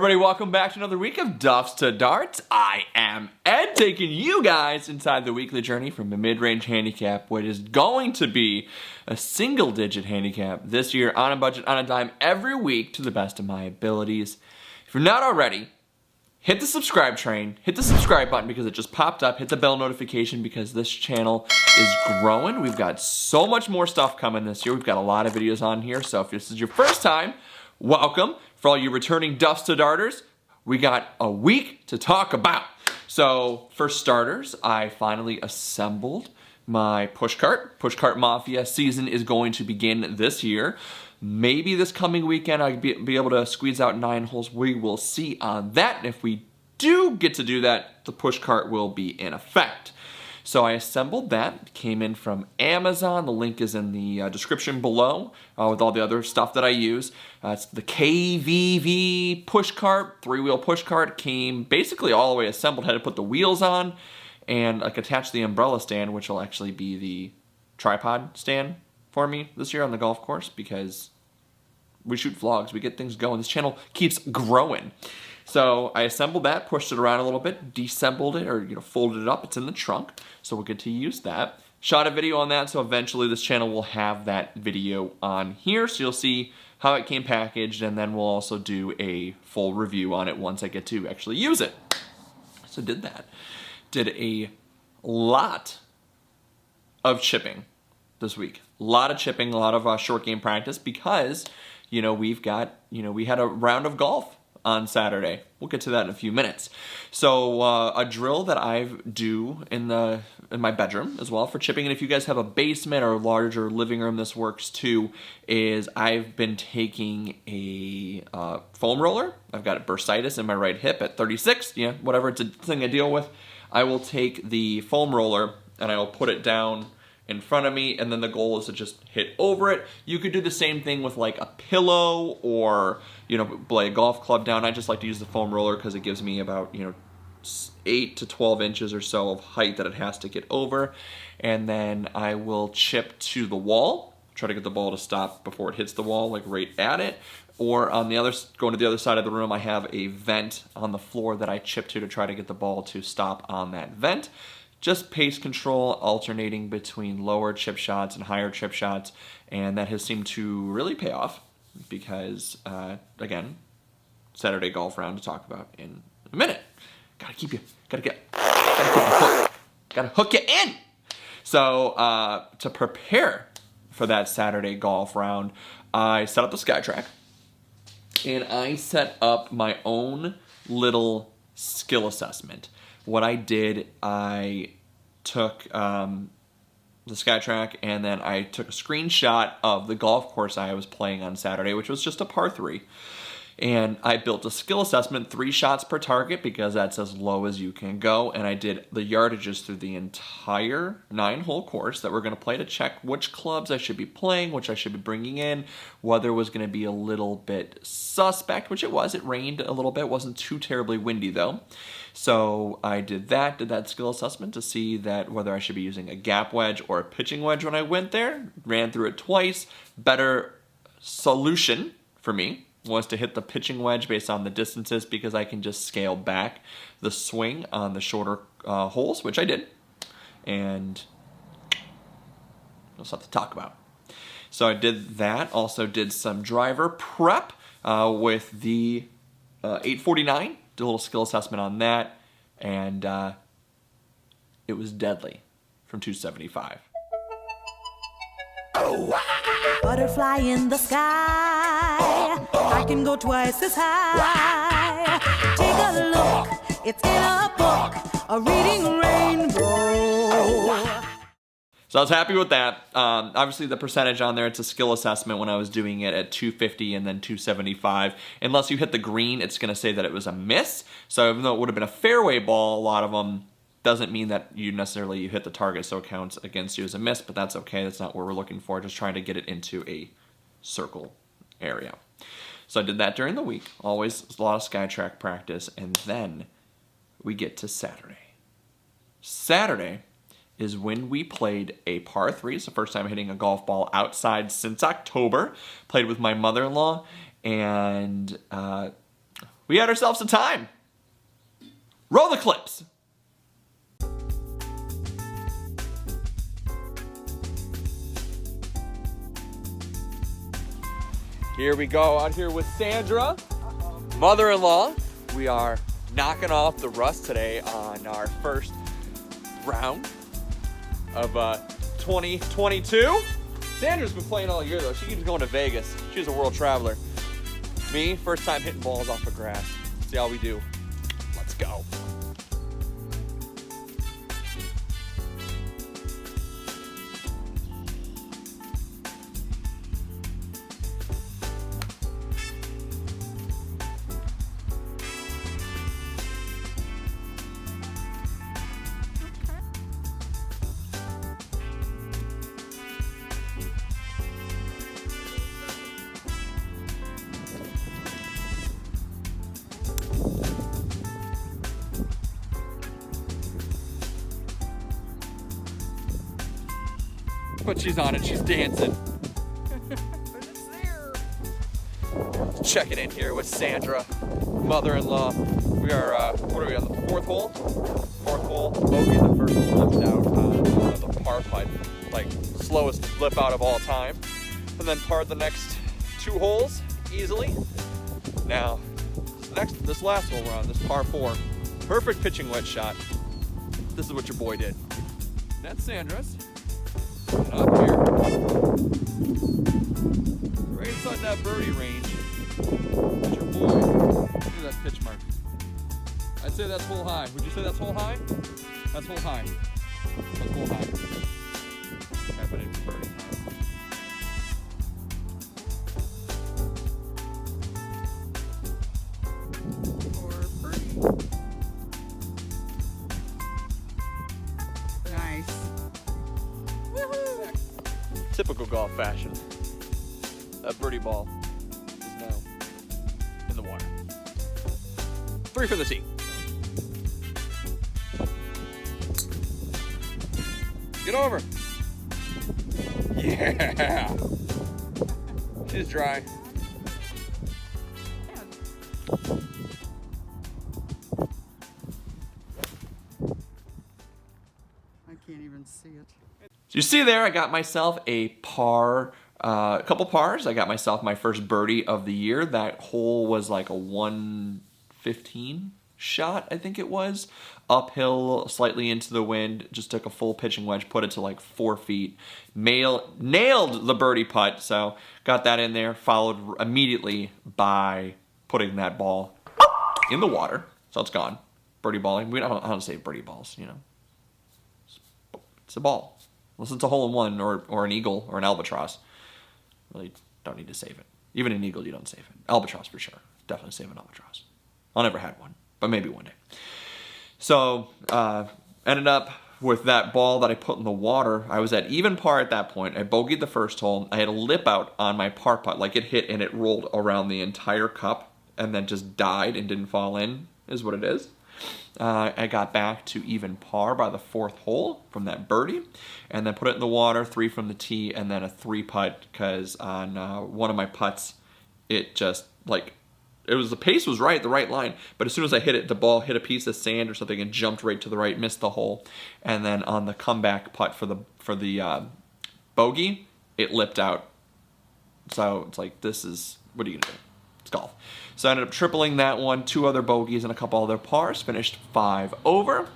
Everybody, welcome back to another week of Duffs to Darts. I am Ed, taking you guys inside the weekly journey from a mid-range handicap, what is going to be a single-digit handicap this year, on a budget, on a dime, every week to the best of my abilities. If you're not already, hit the subscribe train, hit the subscribe button because it just popped up, hit the bell notification because this channel is growing. We've got so much more stuff coming this year. We've got a lot of videos on here, so if this is your first time, welcome. For all you returning Duffs to Darters, we got a week to talk about. So, for starters, I finally assembled my push cart. Push cart Mafia season is going to begin this year. Maybe this coming weekend I'll be able to squeeze out 9 holes. We will see on that. And if we do get to do that, the push cart will be in effect. So I assembled that. It came in from Amazon. The link is in the description below with all the other stuff that I use. It's the KVV push cart, 3-wheel push cart. Came basically all the way assembled. Had to put the wheels on and attach the umbrella stand, which will actually be the tripod stand for me this year on the golf course because we shoot vlogs, we get things going. This channel keeps growing. So I assembled that, pushed it around a little bit, deassembled it, or folded it up. It's in the trunk, so we'll get to use that. Shot a video on that, so eventually this channel will have that video on here, so you'll see how it came packaged, and then we'll also do a full review on it once I get to actually use it. So did that. Did a lot of chipping this week. A lot of chipping, a lot of short game practice because, we've got, we had a round of golf on Saturday. We'll get to that in a few minutes. So a drill that I do in my bedroom as well for chipping, and if you guys have a basement or a larger living room, this works too, is I've been taking a foam roller. I've got bursitis in my right hip at 36, whatever, it's a thing I deal with. I will take the foam roller and I will put it down in front of me, and then the goal is to just hit over it. You could do the same thing with like a pillow or, lay a golf club down. I just like to use the foam roller because it gives me about, 8 to 12 inches or so of height that it has to get over. And then I will chip to the wall, try to get the ball to stop before it hits the wall, like right at it. Or on the other, going to the other side of the room, I have a vent on the floor that I chip to try to get the ball to stop on that vent. Just pace control, alternating between lower chip shots and higher chip shots, and that has seemed to really pay off because, again, Saturday golf round to talk about in a minute. Gotta hook you in. So to prepare for that Saturday golf round, I set up the SkyTrak, and I set up my own little skill assessment. What I did, I took the SkyTrak and then I took a screenshot of the golf course I was playing on Saturday, which was just a par 3. And I built a skill assessment, 3 shots per target because that's as low as you can go. And I did the yardages through the entire 9-hole course that we're going to play to check which clubs I should be playing, which I should be bringing in. Weather was going to be a little bit suspect, which it was. It rained a little bit. It wasn't too terribly windy though. So I did that skill assessment to see that whether I should be using a gap wedge or a pitching wedge when I went there. Ran through it twice. Better solution for me was to hit the pitching wedge based on the distances because I can just scale back the swing on the shorter holes, which I did. And there's stuff to talk about. So I did that. Also did some driver prep with the 849. Did a little skill assessment on that. And it was deadly from 275. Butterfly in the sky, I can go twice as high. Take a look, it's in a book, a reading rainbow. So I was happy with that. Obviously the percentage on there, it's a skill assessment when I was doing it at 250 and then 275. Unless you hit the green, it's going to say that it was a miss. So even though it would have been a fairway ball, a lot of them doesn't mean that you hit the target, so it counts against you as a miss, but that's okay. That's not what we're looking for. Just trying to get it into a circle area. So I did that during the week. Always a lot of SkyTrak practice. And then we get to Saturday. Saturday is when we played a par 3. It's the first time hitting a golf ball outside since October. Played with my mother-in-law, and we had ourselves some time. Roll the clips. Here we go, out here with Sandra, mother-in-law. We are knocking off the rust today on our first round of 2022. Sandra's been playing all year though. She keeps going to Vegas. She's a world traveler. Me, first time hitting balls off the grass. See how we do. Let's go. But she's on it, she's dancing. But it's there. Check it in here with Sandra, mother-in-law. We are, what are we on, the fourth hole? Fourth hole, bogey, the first one left out on the par putt, like slowest flip out of all time. And then par the next 2 holes easily. Now, this last hole we're on, this par 4, perfect pitching wedge shot. This is what your boy did. That's Sandra's. And up here, right inside that birdie range, that's your boy. Look at that pitch mark. I'd say that's hole high. Would you say that's hole high? That's hole high. That's hole high. Okay, but it's birdie time. Or birdie. Nice. Typical golf fashion. That birdie ball is now in the water. 3 for the tee. Get over. Yeah. She's dry. I can't even see it. So you see there, I got myself a par, a couple pars. I got myself my first birdie of the year. That hole was like a 115 shot, I think it was. Uphill, slightly into the wind. Just took a full pitching wedge, put it to like 4 feet. Nailed the birdie putt, so got that in there. Followed immediately by putting that ball in the water, so it's gone. Birdie balling. I don't say birdie balls, you know. It's a ball. Unless it's a hole-in-one or an eagle or an albatross. Really don't need to save it. Even an eagle, you don't save it. Albatross for sure. Definitely save an albatross. I never had one, but maybe one day. So, ended up with that ball that I put in the water. I was at even par at that point. I bogeyed the first hole. I had a lip out on my par putt. Like it hit and it rolled around the entire cup and then just died and didn't fall in, is what it is. I got back to even par by the 4th hole from that birdie, and then put it in the water, 3 from the tee, and then a 3 putt, because on one of my putts, it just, like, the pace was right, the right line, but as soon as I hit it, the ball hit a piece of sand or something and jumped right to the right, missed the hole, and then on the comeback putt for the bogey, it lipped out. So it's like, what are you gonna do? It's golf. So I ended up tripling that one, 2 other bogeys and a couple other pars, finished 5 over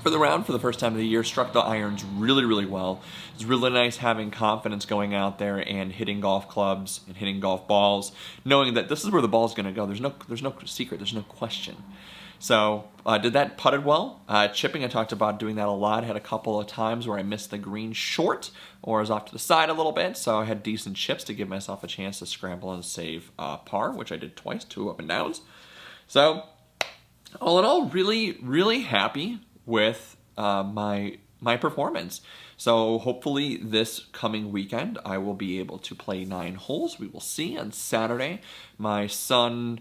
for the round for the first time of the year. Struck the irons really, really well. It's really nice having confidence going out there and hitting golf clubs and hitting golf balls, knowing that this is where the ball's going to go. There's no secret. There's no question. So did that, putted well. Chipping, I talked about doing that a lot. Had a couple of times where I missed the green short or was off to the side a little bit. So I had decent chips to give myself a chance to scramble and save par, which I did twice, 2 up and downs. So all in all, really, really happy with my performance. So hopefully this coming weekend I will be able to play 9 holes. We will see on Saturday. My son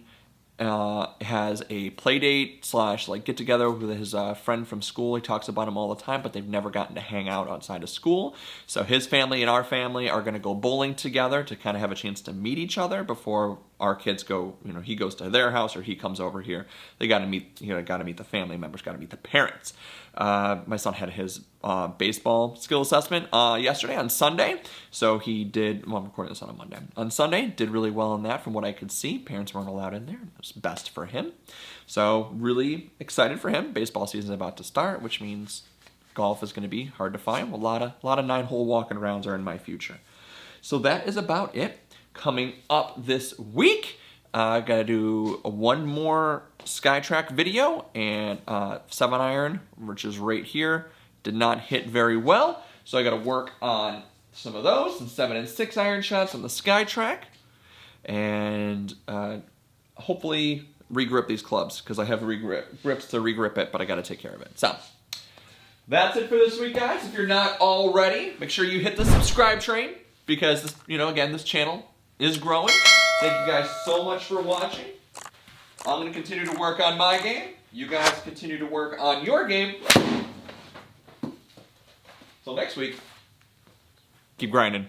has a play date / like get together with his friend from school. He talks about him all the time, but they've never gotten to hang out outside of school. So his family and our family are going to go bowling together to kind of have a chance to meet each other before our kids go, he goes to their house or he comes over here, they got to meet, got to meet the family members, got to meet the parents. My son had his baseball skill assessment yesterday on Sunday, so he did. Well, I'm recording this on a Monday. On Sunday, did really well in that from what I could see. Parents weren't allowed in there. It was best for him. So really excited for him. Baseball season is about to start, which means golf is going to be hard to find. A lot of 9-hole walking rounds are in my future. So that is about it. Coming up this week, I gotta do one more SkyTrak video, and 7-iron, which is right here, did not hit very well. So I gotta work on some of those, and 7 and 6-iron shots on the SkyTrak, and hopefully regrip these clubs, because I have grips to regrip it, but I gotta take care of it. So that's it for this week, guys. If you're not already, make sure you hit the subscribe train, because this, again, this channel is growing. Thank you guys so much for watching. I'm going to continue to work on my game. You guys continue to work on your game. Till next week, keep grinding.